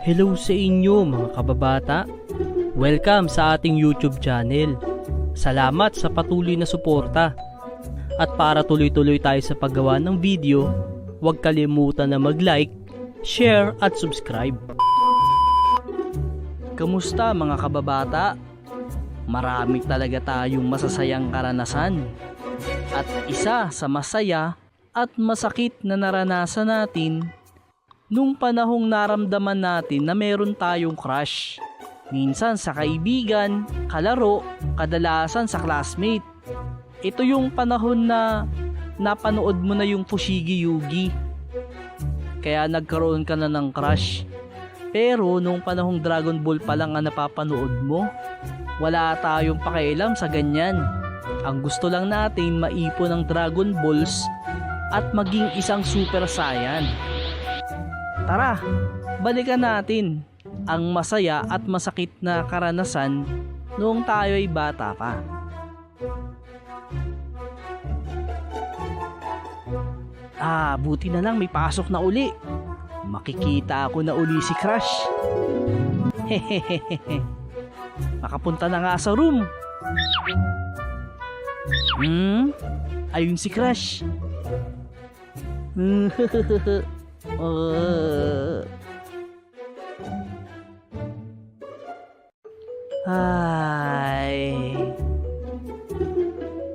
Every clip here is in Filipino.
Hello sa inyo mga kababata. Welcome sa ating YouTube channel. Salamat sa patuloy na suporta. At para tuloy-tuloy tayo sa paggawa ng video, huwag kalimutan na mag-like, share at subscribe. Kamusta mga kababata? Marami talaga tayong masasayang karanasan. At isa sa masaya at masakit na naranasan natin nung panahong naramdaman natin na meron tayong crush. Minsan sa kaibigan, kalaro, kadalasan sa classmate. Ito yung panahon na napanood mo na yung Fushigi Yugi. Kaya nagkaroon ka na ng crush. Pero nung panahong Dragon Ball pa lang ang napapanood mo, wala tayong pakialam sa ganyan. Ang gusto lang natin maipon ng Dragon Balls at maging isang Super Saiyan. Tara, balikan natin ang masaya at masakit na karanasan noong tayo ay bata pa. Buti na lang may pasok na uli. Makikita ako na uli si Crush. Hehehehe. Makapunta na nga sa room. Ayun si Crush. Ay.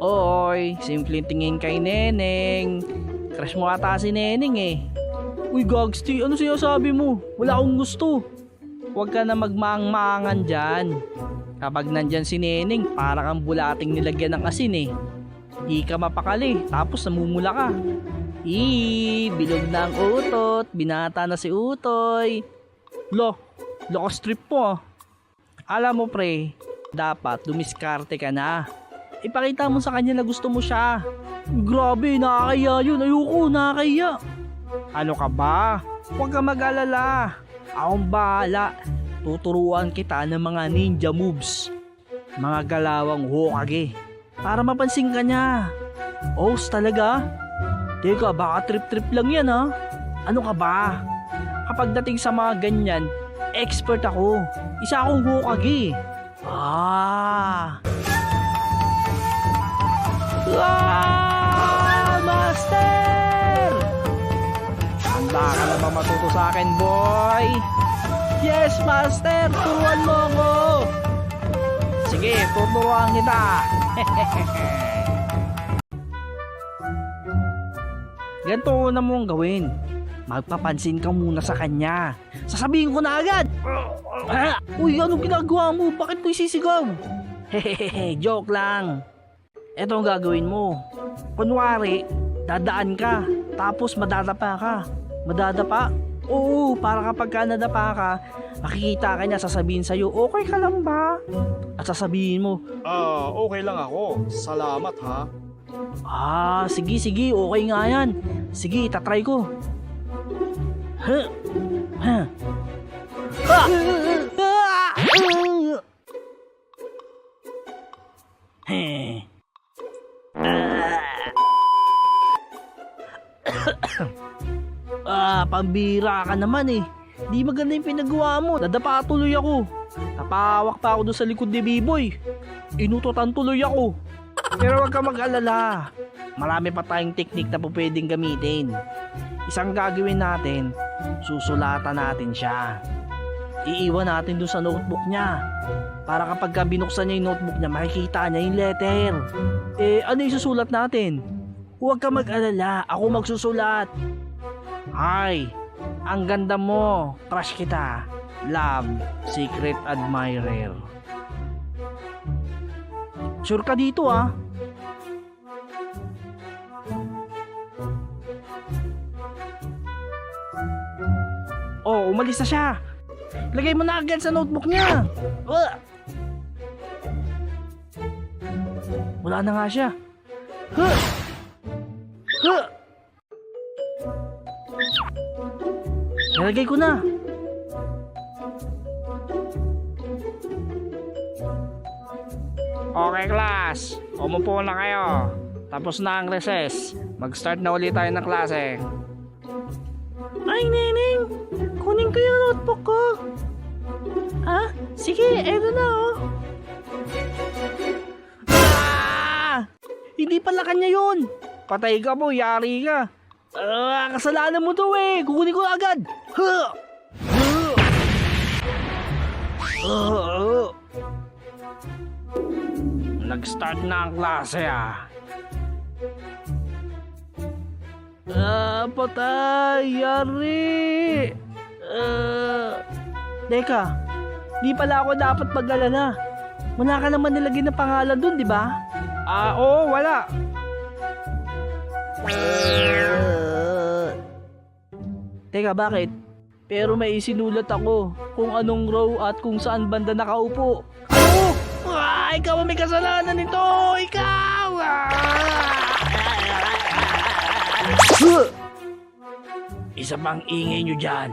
Oy, simpleng tingin kay Neneng. Crush mo ata si Neneng eh. Uy Gagsti, ano sinasabi mo? Wala akong gusto. Huwag ka na magmaang-maangan dyan. Kapag nandyan si Neneng, para kang bulating nilagyan ng asin eh. Di ka mapakali, tapos namumula ka. Bilog na ang utot, binata na si Utoy. Lakas trip mo ah. Alam mo pre, dapat dumiskarte ka na. Ipakita mo sa kanya na gusto mo siya. Grabe, nakakaya yun. Ayoko, nakakaya. Ano ka ba? Huwag ka mag-alala. Akong bahala. Tuturuan kita ng mga ninja moves. Mga galawang Hokage. Para mapansin ka niya. Oh, talaga? Teka, baka trip-trip lang yan ha? Ano ka ba? Kapag dating sa mga ganyan, expert ako. Isa akong Hokage. Master! Handa ka na ba matuto sa akin, boy? Yes, Master! Turuan mo ako! Sige, tuturuan kita! Ganito na mong gawin. Magpapansin ka muna sa kanya. Sasabihin ko na agad! Uy, anong ginagawa mo? Bakit mo isisigaw? Hehehe, joke lang. Ito ang gagawin mo. Kunwari, dadaan ka, tapos madadapa ka. Madadapa? Oo, para kapag ka nadapa ka, makikita ka niya, sasabihin sa'yo, okay ka lang ba? At sasabihin mo, Okay lang ako. Salamat ha. sige, okay nga yan. Sige, itatry ko. Pambira ka naman eh. Di maganda yung pinagawa mo. Nadapa tuloy ako. Napahawak pa ako doon sa likod ni B-Boy. Inututan tuloy ako. Pero wag ka mag-alala. Marami pa tayong teknik na pwedeng gamitin. Isang gagawin natin, susulatan natin siya. Iiwan natin doon sa notebook niya. Para kapag binuksan niya yung notebook niya, makikita niya yung letter. Ano yung susulat natin? Huwag ka mag-alala, ako magsusulat. Hi, ang ganda mo, crush kita. Love, secret admirer. Sure ka dito ah? Oh, umalis na siya. Lagay mo na agad sa notebook niya. Wala na nga siya. Nilagay ko na. Okay class, umupo na kayo. Tapos na ang recess. Mag-start na ulit tayo ng klase. Ay, Neneng, kunin ko yung cellphone ko. Ha? Sige, eto na oh. Ah! Hindi pala kanya yun. Patay ka mo, yari ka. Kasalanan mo to eh. Kukunin ko agad. Nag-start na ang klase ah. Patay, yari. Teka, di pala ako dapat mag-alala. Wala ka naman nilagay na pangalan dun, di ba? Oo, wala. Teka, bakit? Pero may isinulat ako kung anong row at kung saan banda nakaupo. Ano? Ikaw ang may kasalanan nito! Ikaw! Isa pang ingay nyo dyan.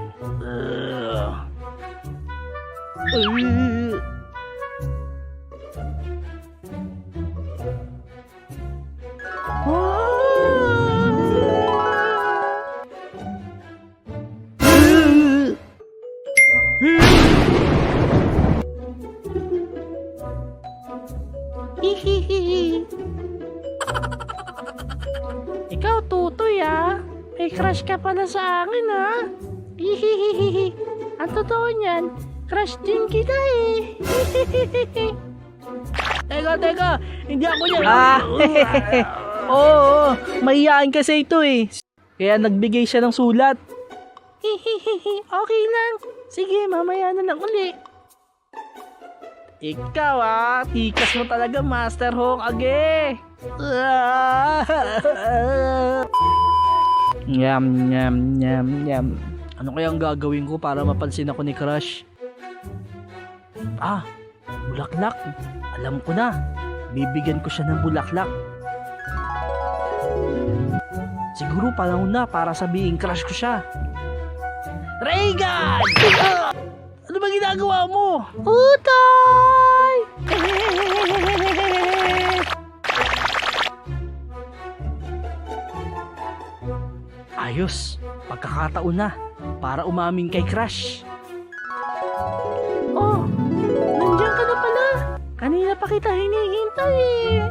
Ikaw, Tutoy ah. May crush ka pala sa akin ah. Hihihihi. Ang totoo niyan, crush din kita eh. Teka, hindi ako niyan. Oo, mahiyaan kasi ito eh. Kaya nagbigay siya ng sulat. Okay lang. Sige, mamaya na lang uli. Ikaw ah, tikas mo talaga, Master Hokage. Yum. Ano kayang gagawin ko para mapansin ako ni Crush? Bulaklak. Alam ko na. Bibigyan ko siya ng bulaklak. Siguro panahon na para sabihin crush ko siya. Reagan! Ano ba ginagawa mo? Utay! Ayos, pagkakataon na para umamin kay Crush. Oh, nandiyan ka na pala. Kanina pa kita hinihintay eh.